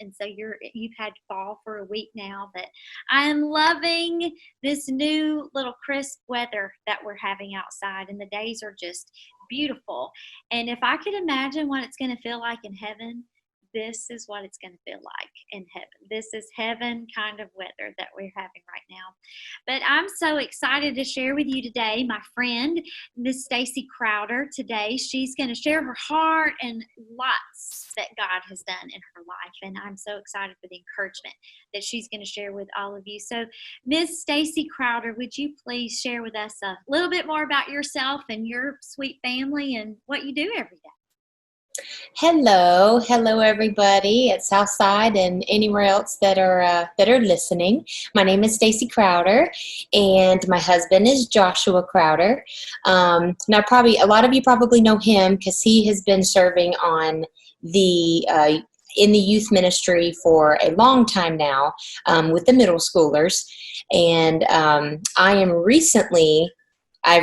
And so you've had fall for a week now, but I am loving this new little crisp weather that we're having outside, and the days are just beautiful. And if I could imagine what it's going to feel like in heaven, this is what it's going to feel like in heaven. This is heaven kind of weather that we're having right now. But I'm so excited to share with you today my friend, Miss Stacie Crowder. Today, she's going to share her heart and lots that God has done in her life. And I'm so excited for the encouragement that she's going to share with all of you. So, Miss Stacie Crowder, would you please share with us a little bit more about yourself and your sweet family and what you do every day? Hello everybody at Southside and anywhere else that are listening. My name is Stacie Crowder, and my husband is Joshua Crowder. Now, probably a lot of you probably know him because he has been serving on the in the youth ministry for a long time now with the middle schoolers, and I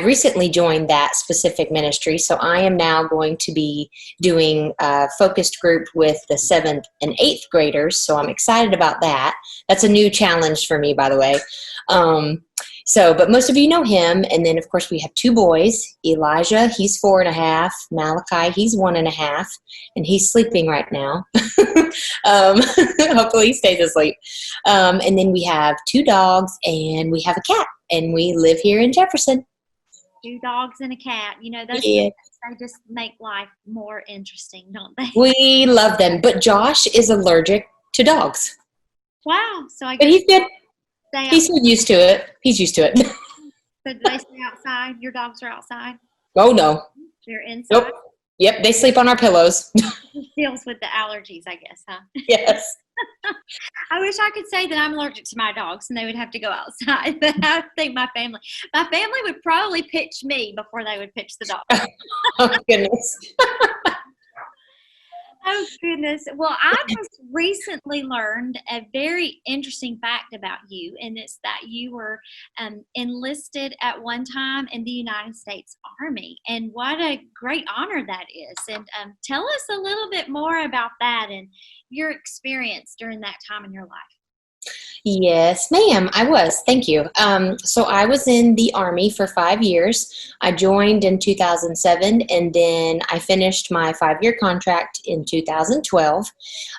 recently joined that specific ministry, so I am now going to be doing a focused group with the 7th and 8th graders, so I'm excited about that. That's a new challenge for me, by the way. But most of you know him, and then, of course, we have 2 boys. Elijah, he's 4.5. Malachi, he's 1.5, and he's sleeping right now. Hopefully he stays asleep. And then we have 2 dogs, and we have a cat, and we live here in Jefferson. 2 dogs and a cat. You know, those Yeah. things, they just make life more interesting, don't they? We love them, but Josh is allergic to dogs. Wow. So I But guess he's good. stay He's outside. used to it. He's used to it. So do they stay outside? Your dogs are outside? Oh, no. They're inside? Nope. Yep, they sleep on our pillows. It deals with the allergies, I guess, huh? Yes. I wish I could say that I'm allergic to my dogs and they would have to go outside, but I think my family would probably pitch me before they would pitch the dog. Oh, goodness. Oh, goodness. Well, I just recently learned a very interesting fact about you, and it's that you were enlisted at one time in the United States Army. And what a great honor that is. And tell us a little bit more about that and your experience during that time in your life. Yes, ma'am, I was. Thank you. So I was in the Army for 5 years. I joined in 2007, and then I finished my 5-year contract in 2012.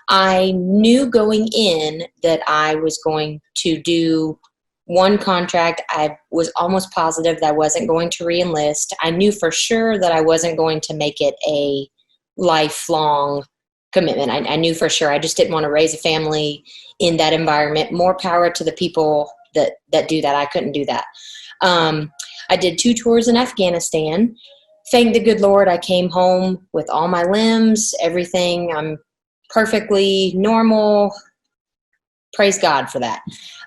I knew going in that I was going to do one contract. I was almost positive that I wasn't going to re-enlist. I knew for sure that I wasn't going to make it a lifelong commitment. I knew for sure. I just didn't want to raise a family in that environment. More power to the people that do that. I couldn't do that. I did 2 tours in Afghanistan. Thank the good Lord, I came home with all my limbs, everything. I'm perfectly normal. Praise God for that.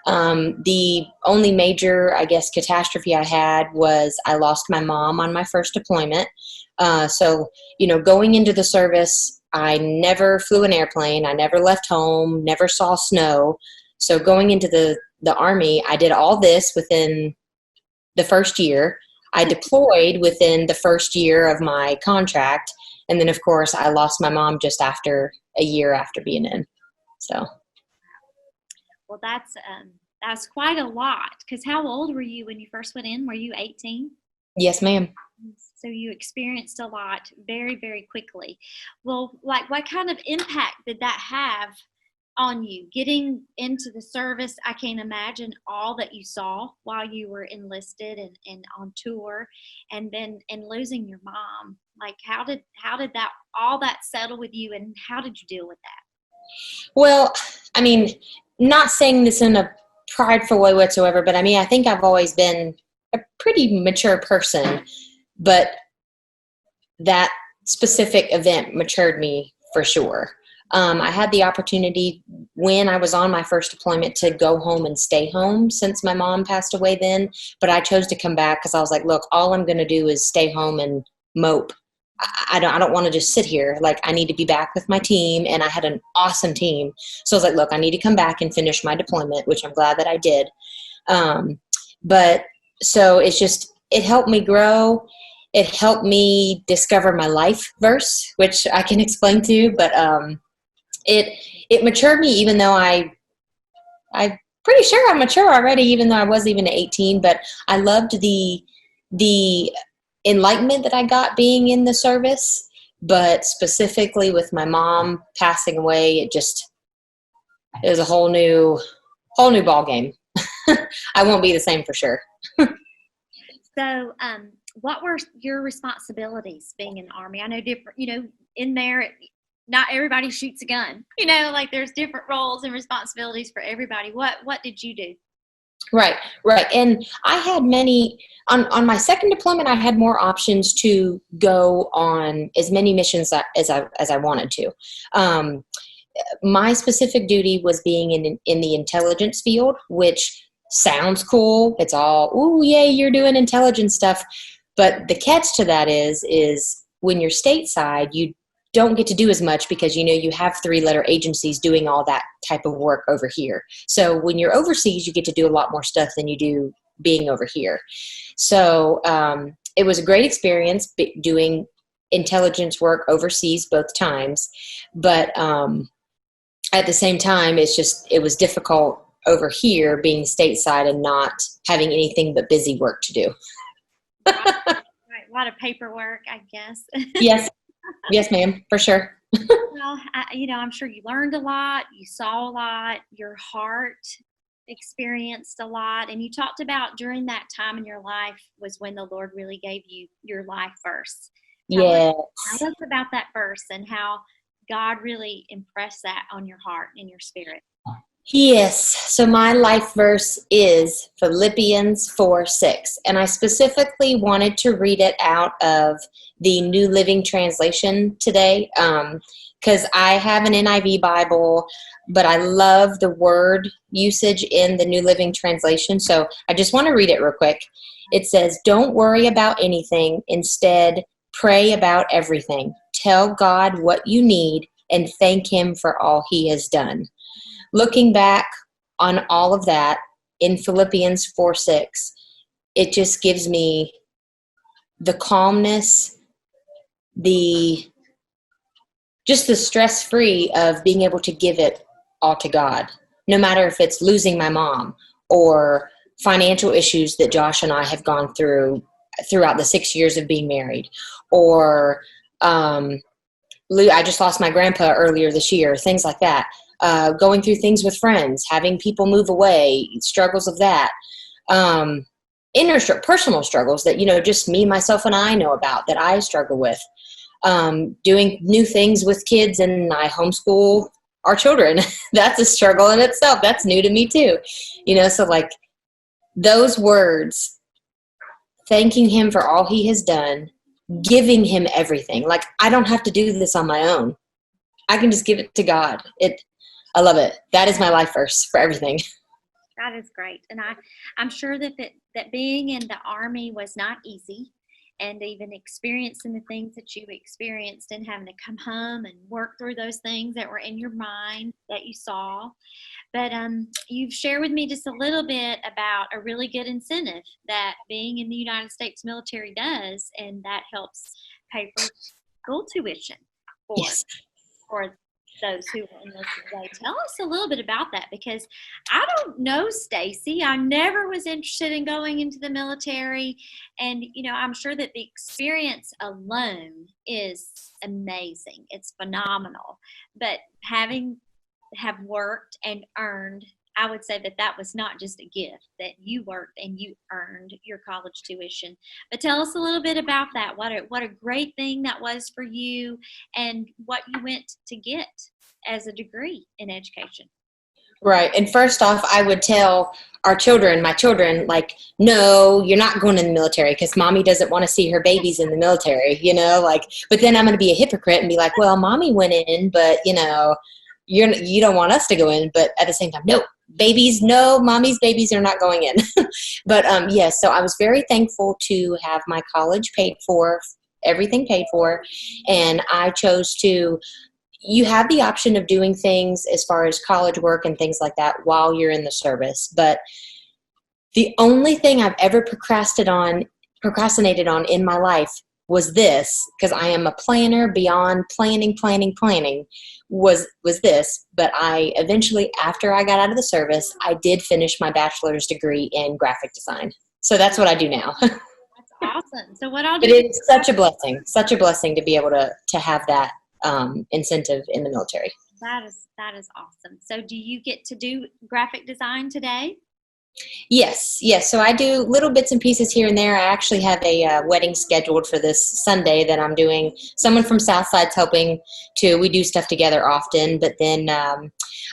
The only major, I guess, catastrophe I had was I lost my mom on my first deployment. So, going into the service, I never flew an airplane. I never left home, never saw snow. So going into the Army, I did all this within the first year. I deployed within the first year of my contract. And then, of course, I lost my mom just after a year after being in. So. Well, that's quite a lot. Because how old were you when you first went in? Were you 18? Yes, ma'am. So you experienced a lot very, very quickly. Well, like what kind of impact did that have on you getting into the service? I can't imagine all that you saw while you were enlisted and on tour, and losing your mom. Like how did that all that settle with you, and how did you deal with that? Well, I mean, not saying this in a prideful way whatsoever, but I mean, I think I've always been a pretty mature person. But that specific event matured me for sure. I had the opportunity when I was on my first deployment to go home and stay home since my mom passed away then. But I chose to come back because I was like, look, all I'm going to do is stay home and mope. I don't want to just sit here. Like, I need to be back with my team, and I had an awesome team. So I was like, look, I need to come back and finish my deployment, which I'm glad that I did. But so it helped me grow. It helped it helped me discover my life verse, which I can explain to you, but it it matured me, even though I'm pretty sure I'm mature already, even though I wasn't even 18, but I loved the enlightenment that I got being in the service, but specifically with my mom passing away, it was a whole new ball game. I won't be the same for sure. So, what were your responsibilities being in the Army? I know different, in there, not everybody shoots a gun, like there's different roles and responsibilities for everybody. What did you do? Right. And I had on my second deployment, I had more options to go on as many missions as I wanted to. My specific duty was being in the intelligence field, which sounds cool. It's all, ooh, yay, you're doing intelligence stuff. But the catch to that is when you're stateside, you don't get to do as much because, you have 3-letter agencies doing all that type of work over here. So when you're overseas, you get to do a lot more stuff than you do being over here. So it was a great experience doing intelligence work overseas both times. But at the same time, it was difficult over here being stateside and not having anything but busy work to do. Right. A lot of paperwork, I guess. Yes, ma'am, for sure. Well, I'm sure you learned a lot, you saw a lot, your heart experienced a lot, and you talked about during that time in your life was when the Lord really gave you your life verse. Yes. Tell us about that verse and how God really impressed that on your heart and your spirit. Yes. So my life verse is Philippians 4:6. And I specifically wanted to read it out of the New Living Translation today because I have an NIV Bible, but I love the word usage in the New Living Translation. So I just want to read it real quick. It says, "Don't worry about anything. Instead, pray about everything. Tell God what you need and thank Him for all He has done." Looking back on all of that in Philippians 4:6, it just gives me the calmness, the stress-free of being able to give it all to God, no matter if it's losing my mom or financial issues that Josh and I have gone throughout the 6 years of being married, or I just lost my grandpa earlier this year, things like that. Going through things with friends, having people move away, struggles of that, personal struggles that, just me, myself, and I know about that I struggle with, doing new things with kids, and I homeschool our children. That's a struggle in itself. That's new to me too. So like those words, thanking Him for all He has done, giving Him everything. Like I don't have to do this on my own. I can just give it to God. I love it. That is my life verse for everything. That is great. And I'm sure that being in the Army was not easy, and even experiencing the things that you experienced and having to come home and work through those things that were in your mind that you saw. But you've shared with me just a little bit about a really good incentive that being in the United States military does, and that helps pay for school tuition for those who are enlisted today. Tell us a little bit about that, because I don't know, Stacie. I never was interested in going into the military, and I'm sure that the experience alone is amazing. It's phenomenal. But have worked and earned, I would say that was not just a gift, that you worked and you earned your college tuition. But tell us a little bit about that. What a great thing that was for you, and what you went to get as a degree in education. Right. And first off, I would tell my children, like, no, you're not going in the military because mommy doesn't want to see her babies in the military, but then I'm going to be a hypocrite and be like, well, mommy went in, but you don't want us to go in. But at the same time, no, mommy's babies are not going in. But yes, so I was very thankful to have my college paid for, everything paid for. And I chose you have the option of doing things as far as college work and things like that while you're in the service. But the only thing I've ever procrastinated on in my life was this, because I am a planner beyond planning, was this. But I eventually, after I got out of the service, I did finish my bachelor's degree in graphic design. So that's what I do now. That's awesome. So what I'll do But it's such a blessing to be able to have that incentive in the military. that is awesome. So do you get to do graphic design today? Yes. So I do little bits and pieces here and there. I actually have a wedding scheduled for this Sunday that I'm doing. Someone from Southside's helping too. We do stuff together often, but then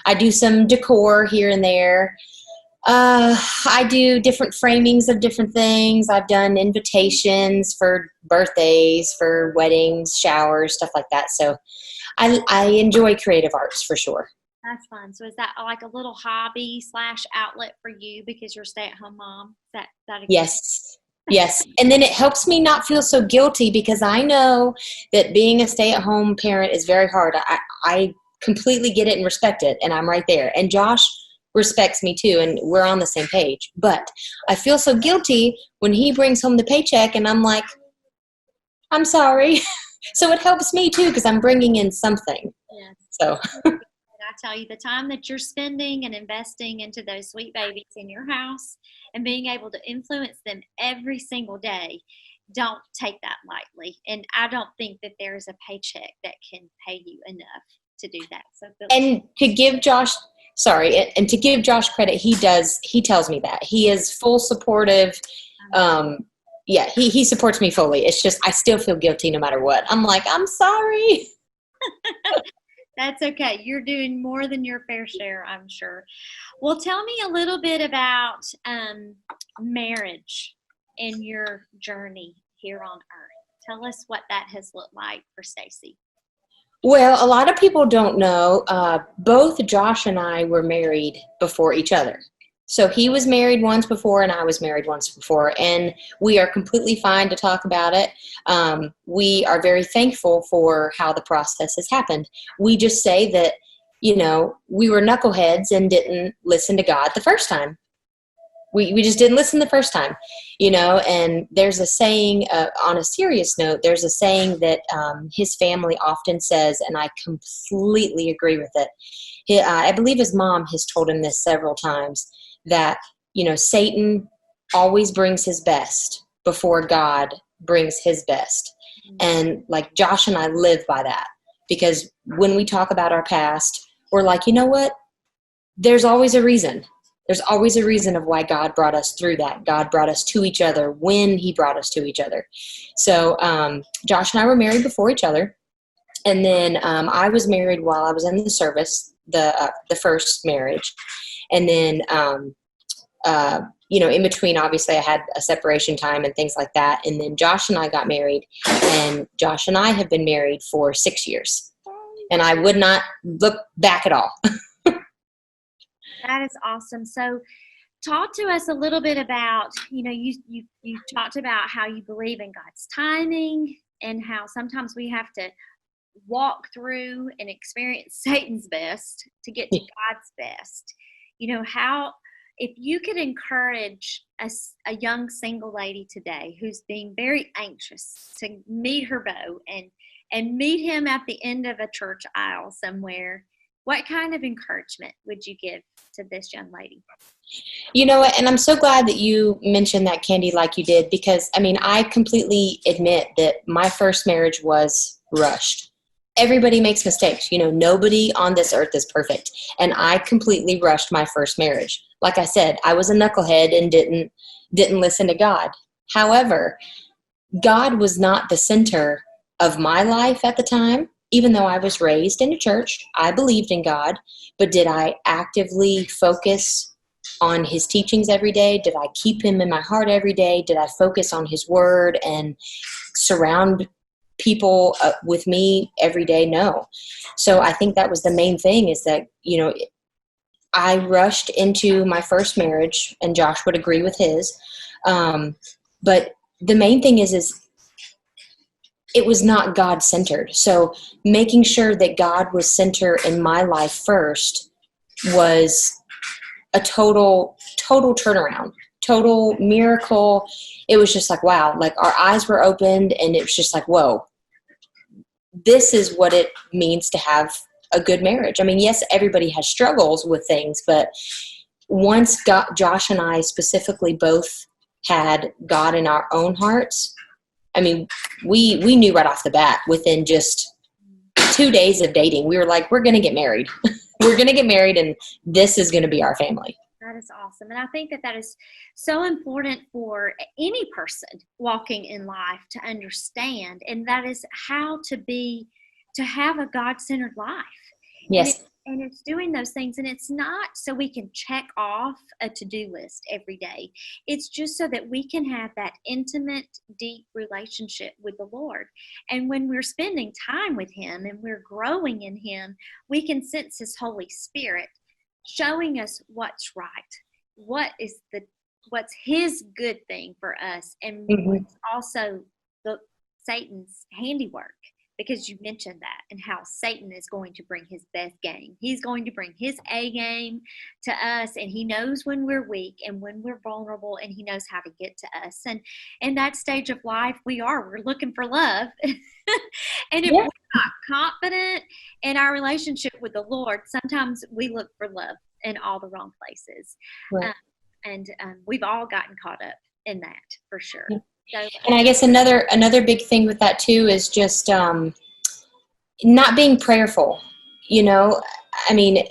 I do some decor here and there. I do different framings of different things. I've done invitations for birthdays, for weddings, showers, stuff like that. So I enjoy creative arts for sure. That's fun. So is that like a little hobby / outlet for you because you're a stay-at-home mom? Is that a Yes. And then it helps me not feel so guilty because I know that being a stay-at-home parent is very hard. I completely get it and respect it, and I'm right there. And Josh respects me too, and we're on the same page. But I feel so guilty when he brings home the paycheck, and I'm like, I'm sorry. So it helps me too because I'm bringing in something. Yes. So I tell you, the time that you're spending and investing into those sweet babies in your house and being able to influence them every single day, don't take that lightly. And I don't think that there's a paycheck that can pay you enough to do that. So, and to give Josh credit, he tells me that. He is full supportive. He supports me fully. It's just I still feel guilty no matter what. I'm like, I'm sorry. That's okay. You're doing more than your fair share, I'm sure. Well, tell me a little bit about marriage in your journey here on earth. Tell us what that has looked like for Stacie. Well, a lot of people don't know. Both Josh and I were married before each other. So he was married once before and I was married once before, and we are completely fine to talk about it. We are very thankful for how the process has happened. We just say that, we were knuckleheads and didn't listen to God the first time. We just didn't listen the first time, and there's a saying, on a serious note, there's a saying that his family often says, and I completely agree with it. I believe his mom has told him this several times, that, Satan always brings his best before God brings his best. And like Josh and I live by that, because when we talk about our past, we're like, you know what? There's always a reason. There's always a reason of why God brought us through that. God brought us to each other when he brought us to each other. So Josh and I were married before each other. And then I was married while I was in the service, the first marriage. And then, in between, obviously, I had a separation time and things like that. And then Josh and I got married, and Josh and I have been married for 6 years. And I would not look back at all. That is awesome. So talk to us a little bit about, you talked about how you believe in God's timing and how sometimes we have to walk through and experience Satan's best to get to God's best. If you could encourage a young single lady today who's being very anxious to meet her beau and meet him at the end of a church aisle somewhere, what kind of encouragement would you give to this young lady? You know what? And I'm so glad that you mentioned that, Candy, like you did, because I completely admit that my first marriage was rushed. Everybody makes mistakes. Nobody on this earth is perfect. And I completely rushed my first marriage. Like I said, I was a knucklehead and didn't listen to God. However, God was not the center of my life at the time. Even though I was raised in a church, I believed in God, but did I actively focus on his teachings every day? Did I keep him in my heart every day? Did I focus on his word and surround people with me every day? No. So I think that was the main thing, is that, I rushed into my first marriage, and Josh would agree with his. But the main thing is it was not God-centered. So making sure that God was center in my life first was a total turnaround. total miracle. It was just like, wow, like our eyes were opened, and it was just like, whoa, this is what it means to have a good marriage. I mean, yes, everybody has struggles with things, but once Josh and I specifically both had God in our own hearts, I mean, we knew right off the bat within just 2 days of dating, we were like, we're going to get married. We're going to get married, and this is going to be our family. That is awesome. And I think that is so important for any person walking in life to understand. And that is how to have a God-centered life. Yes. And it's doing those things. And it's not so we can check off a to-do list every day. It's just so that we can have that intimate, deep relationship with the Lord. And when we're spending time with Him and we're growing in Him, we can sense His Holy Spirit showing us what's right, what's His good thing for us, and what's also Satan's handiwork, because you mentioned that, and how Satan is going to bring his best game. He's going to bring his A game to us, and he knows when we're weak and when we're vulnerable, and he knows how to get to us. And in that stage of life, we're looking for love. And if we're not confident in our relationship with the Lord, sometimes we look for love in all the wrong places. Right. And we've all gotten caught up in that, for sure. Yeah. So, and I guess another big thing with that too is just not being prayerful. You know, I mean,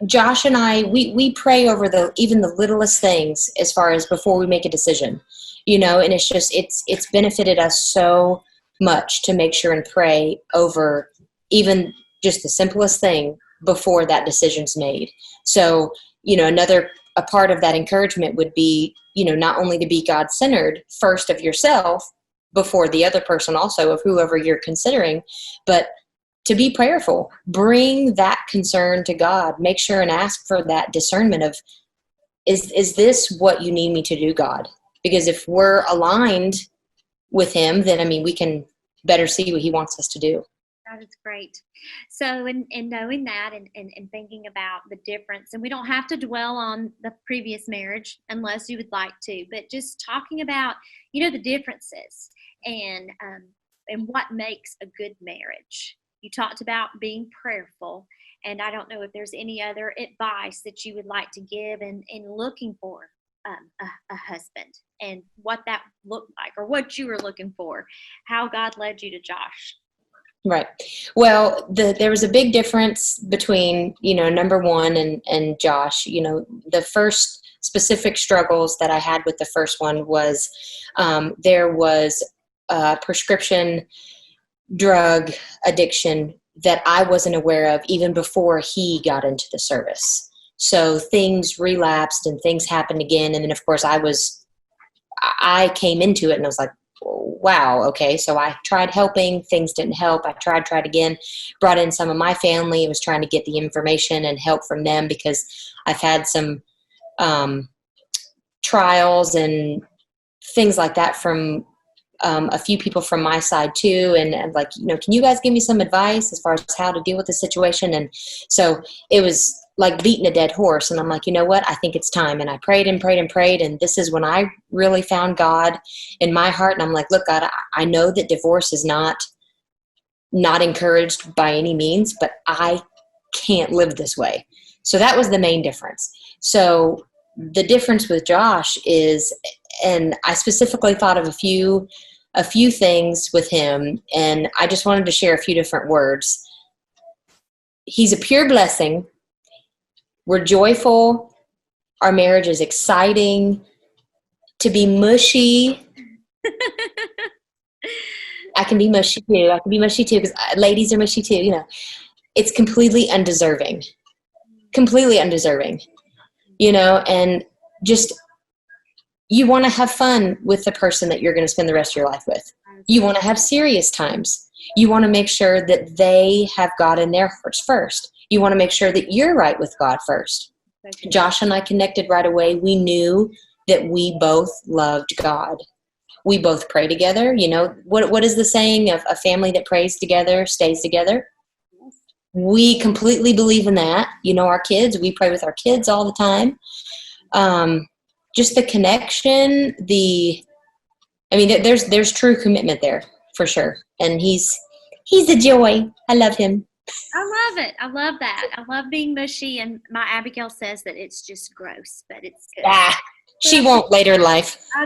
Josh and I, we pray over even the littlest things as far as before we make a decision. You know, and it's just it's benefited us so much to make sure and pray over even just the simplest thing before that decision's made. So, you know, a part of that encouragement would be, you know, not only to be God-centered first of yourself before the other person also of whoever you're considering, but to be prayerful. Bring that concern to God. Make sure and ask for that discernment of, is this what you need me to do, God? Because if we're aligned with Him, then, I mean, we can better see what He wants us to do. That is great. So in knowing that and thinking about the difference, and we don't have to dwell on the previous marriage unless you would like to, but just talking about, you know, the differences and what makes a good marriage. You talked about being prayerful, and I don't know if there's any other advice that you would like to give in looking for a husband and what that looked like, or what you were looking for, how God led you to Josh. Right. Well, there was a big difference between, you know, number one and Josh. You know, the first specific struggles that I had with the first one was there was prescription drug addiction that I wasn't aware of even before he got into the service. So things relapsed and things happened again. And then, of course, I came into it and I was like, wow, okay, so I tried helping, things didn't help. I tried again, brought in some of my family, was trying to get the information and help from them because I've had some trials and things like that from a few people from my side too. And like, you know, can you guys give me some advice as far as how to deal with the situation? And so it was like beating a dead horse. And I'm like, you know what? I think it's time. And I prayed and prayed and prayed. And this is when I really found God in my heart. And I'm like, look, God, I know that divorce is not encouraged by any means, but I can't live this way. So that was the main difference. So the difference with Josh is, and I specifically thought of a few things with him, and I just wanted to share a few different words. He's a pure blessing. We're joyful. Our marriage is exciting. To be mushy. I can be mushy too because ladies are mushy too, you know. It's completely undeserving, you know, and just you want to have fun with the person that you're going to spend the rest of your life with. You want to have serious times. You want to make sure that they have God in their hearts first. You want to make sure that you're right with God first. Okay. Josh and I connected right away. We knew that we both loved God. We both pray together. You know, what is the saying of a family that prays together stays together? Yes. We completely believe in that. You know, our kids, we pray with our kids all the time. just the connection, there's true commitment there for sure. And he's a joy. I love him. I love it. I love that. I love being mushy, and my Abigail says that it's just gross, but it's good. She won't later in life. I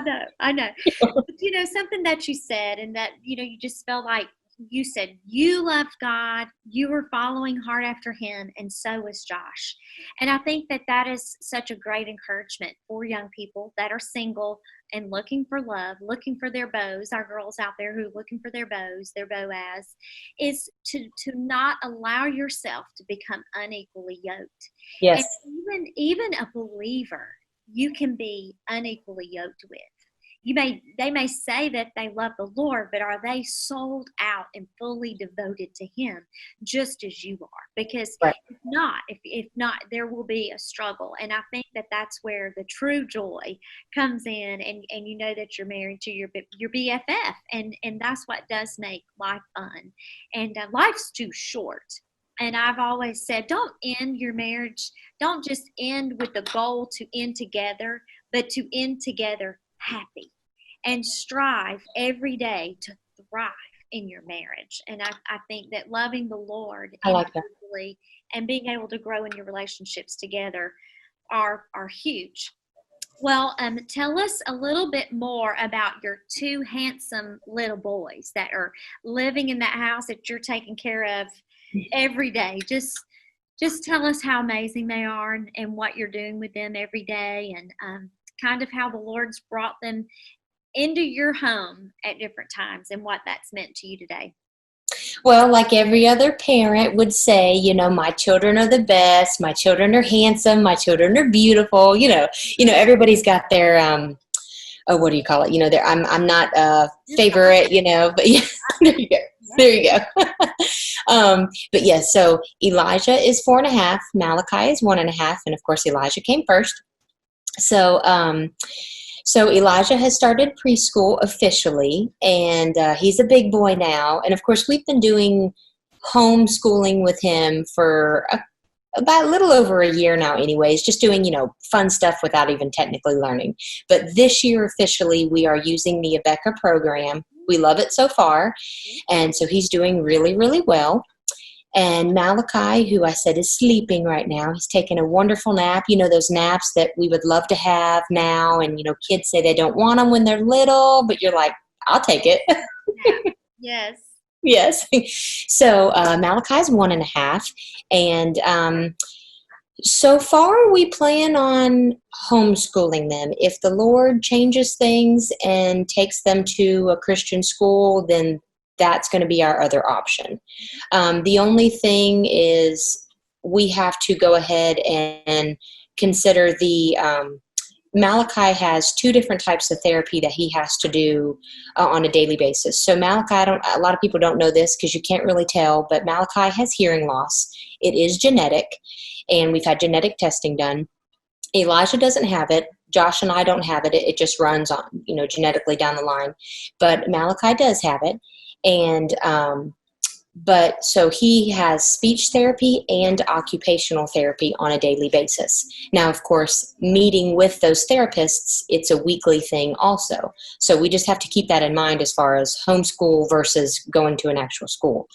know. But, something that you said, and that, you just felt like you said you loved God, you were following hard after him, and so was Josh. And I think that is such a great encouragement for young people that are single and looking for love, looking for their bows, our girls out there who are looking for their bows, their Boaz, is to not allow yourself to become unequally yoked. Yes. And even a believer, you can be unequally yoked with. They may say that they love the Lord, but are they sold out and fully devoted to him just as you are? Because right. if not, there will be a struggle. And I think that that's where the true joy comes in, and you know that you're married to your BFF, and that's what does make life fun. And life's too short. And I've always said, don't end your marriage. Don't just end with the goal to end together, but to end together happy, and strive every day to thrive in your marriage. And I think that loving the Lord individually and being able to grow in your relationships together are huge. Well, tell us a little bit more about your two handsome little boys that are living in that house that you're taking care of every day. Just tell us how amazing they are, and what you're doing with them every day, and kind of how the Lord's brought them into your home at different times, and what that's meant to you today. Well, like every other parent would say, my children are the best. My children are handsome. My children are beautiful. Everybody's got their, what do you call it? I'm not a favorite, but yeah, there you go. But yeah, so Elijah is 4.5, Malachi is 1.5, and of course Elijah came first. So Elijah has started preschool officially, and he's a big boy now. And of course, we've been doing homeschooling with him for about a little over a year now anyways, just doing, fun stuff without even technically learning. But this year officially, we are using the Abeka program. We love it so far. And so he's doing really, really well. And Malachi, who I said is sleeping right now, he's taking a wonderful nap. Those naps that we would love to have now. And, kids say they don't want them when they're little, but you're like, I'll take it. Yeah. Yes. Yes. So Malachi's 1.5. And so far we plan on homeschooling them. If the Lord changes things and takes them to a Christian school, then that's going to be our other option. The only thing is we have to go ahead and consider Malachi has 2 different types of therapy that he has to do on a daily basis. So Malachi, a lot of people don't know this because you can't really tell, but Malachi has hearing loss. It is genetic, and we've had genetic testing done. Elijah doesn't have it. Josh and I don't have it. It just runs on, genetically down the line. But Malachi does have it. And but so he has speech therapy and occupational therapy on a daily basis. Now, of course, meeting with those therapists, it's a weekly thing also. So we just have to keep that in mind as far as homeschool versus going to an actual school.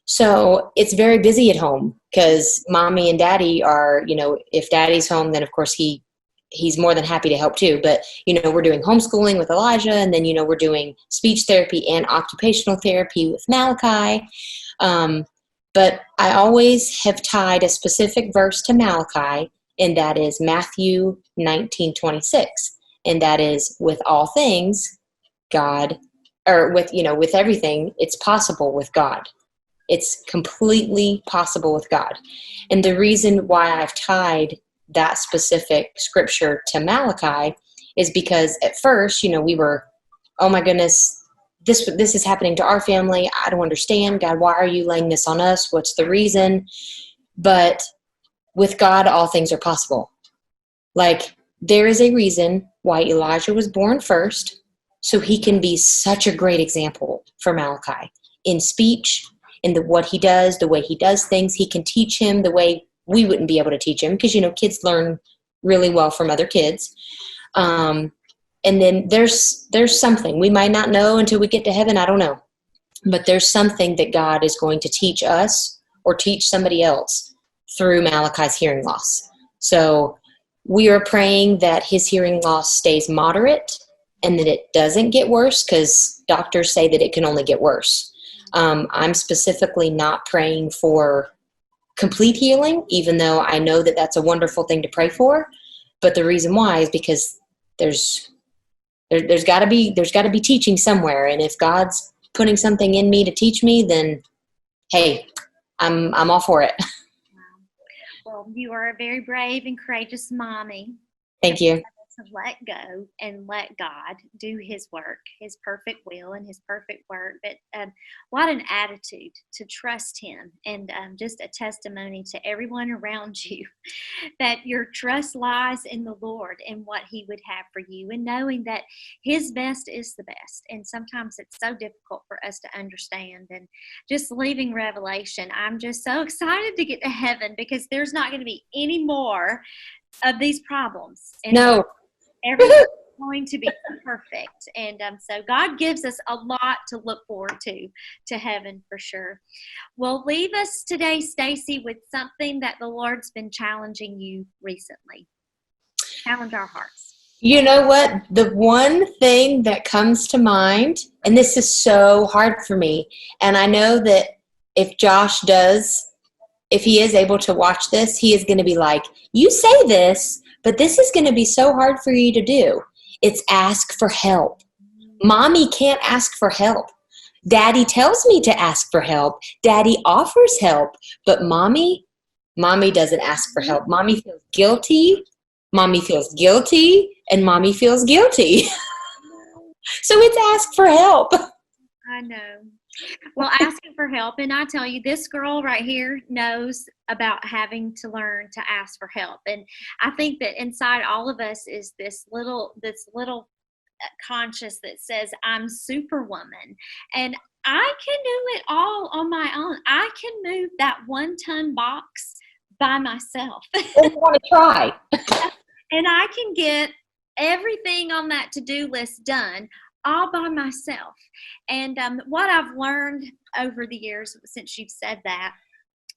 So it's very busy at home because mommy and daddy are, if daddy's home, then of course he's more than happy to help too. But, we're doing homeschooling with Elijah, and then, we're doing speech therapy and occupational therapy with Malachi. But I always have tied a specific verse to Malachi, and that is Matthew 19:26. And that is, with all things, God, or with everything, it's possible with God. It's completely possible with God. And the reason why I've tied that specific scripture to Malachi is because at first, we were, oh my goodness, this is happening to our family. I don't understand. God, why are you laying this on us? What's the reason? But with God, all things are possible. Like, there is a reason why Elijah was born first, so he can be such a great example for Malachi in speech, in what he does, the way he does things. He can teach him the way we wouldn't be able to teach him because, kids learn really well from other kids. And then there's something we might not know until we get to heaven. I don't know, but there's something that God is going to teach us or teach somebody else through Malachi's hearing loss. So we are praying that his hearing loss stays moderate and that it doesn't get worse, because doctors say that it can only get worse. I'm specifically not praying for complete healing, even though I know that that's a wonderful thing to pray for. But the reason why is because there's got to be teaching somewhere, and if God's putting something in me to teach me, then hey, I'm all for it. Well, you are a very brave and courageous mommy. Thank you. To let go and let God do his work, his perfect will and his perfect work. But what an attitude to trust him, and just a testimony to everyone around you that your trust lies in the Lord and what he would have for you, and knowing that his best is the best. And sometimes it's so difficult for us to understand. And just leaving Revelation, I'm just so excited to get to heaven, because there's not going to be any more of these problems. And no. Everything's going to be perfect. And so God gives us a lot to look forward to heaven for sure. Well, leave us today, Stacie, with something that the Lord's been challenging you recently. Challenge our hearts. You know what? The one thing that comes to mind, and this is so hard for me, and I know that if he is able to watch this, he is going to be like, you say this, but this is going to be so hard for you to do. It's ask for help. Mommy can't ask for help. Daddy tells me to ask for help. Daddy offers help, but mommy doesn't ask for help. Mommy feels guilty. Mommy feels guilty, and mommy feels guilty. So it's ask for help. I know. Well, asking for help, and I tell you, this girl right here knows about having to learn to ask for help. And I think that inside all of us is this little conscious that says, I'm Superwoman, and I can do it all on my own. I can move that 1-ton box by myself. Oh, you want to try. And I can get everything on that to-do list done all by myself. And what I've learned over the years, since you've said that,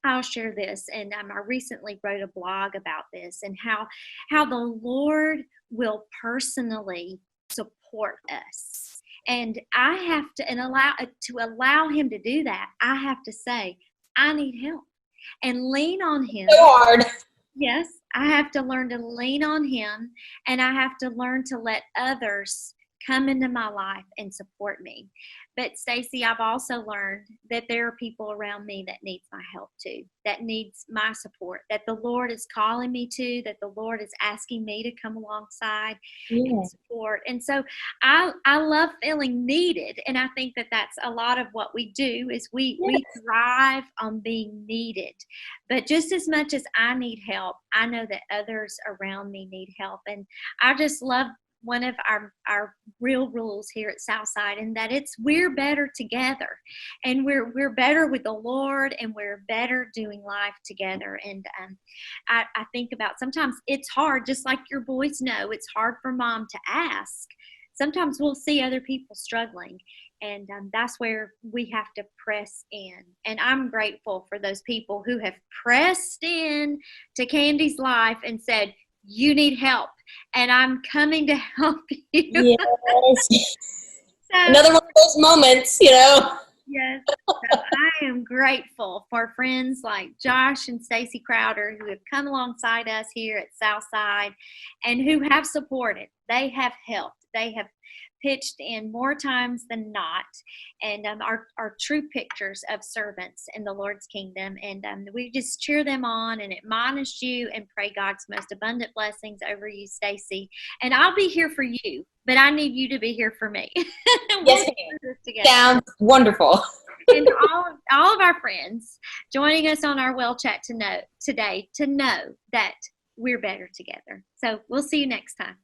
I'll share this. And I recently wrote a blog about this, and how the Lord will personally support us. And I have to, and allow him to do that, I have to say, I need help and lean on him. So hard. Yes, I have to learn to lean on him, and I have to learn to let others come into my life and support me. But Stacie, I've also learned that there are people around me that needs my help too, that needs my support, that the Lord is calling me to, that the Lord is asking me to come alongside and support. And so I love feeling needed. And I think that that's a lot of what we do is we thrive on being needed. But just as much as I need help, I know that others around me need help. And I just love one of our real rules here at Southside, and that it's we're better together, and we're better with the Lord, and we're better doing life together. And I think about, sometimes it's hard, just like your boys know, it's hard for mom to ask. Sometimes we'll see other people struggling, and that's where we have to press in. And I'm grateful for those people who have pressed in to Candy's life and said, you need help, and I'm coming to help you. Yes. So, another one of those moments, you know. Yes. So I am grateful for friends like Josh and Stacie Crowder, who have come alongside us here at Southside and who have supported. They have helped. They have pitched in more times than not, and are true pictures of servants in the Lord's kingdom. And we just cheer them on and admonish you and pray God's most abundant blessings over you, Stacie. And I'll be here for you, but I need you to be here for me. Yes, sounds wonderful. And all of our friends joining us on our Well Chat today to know that we're better together. So we'll see you next time.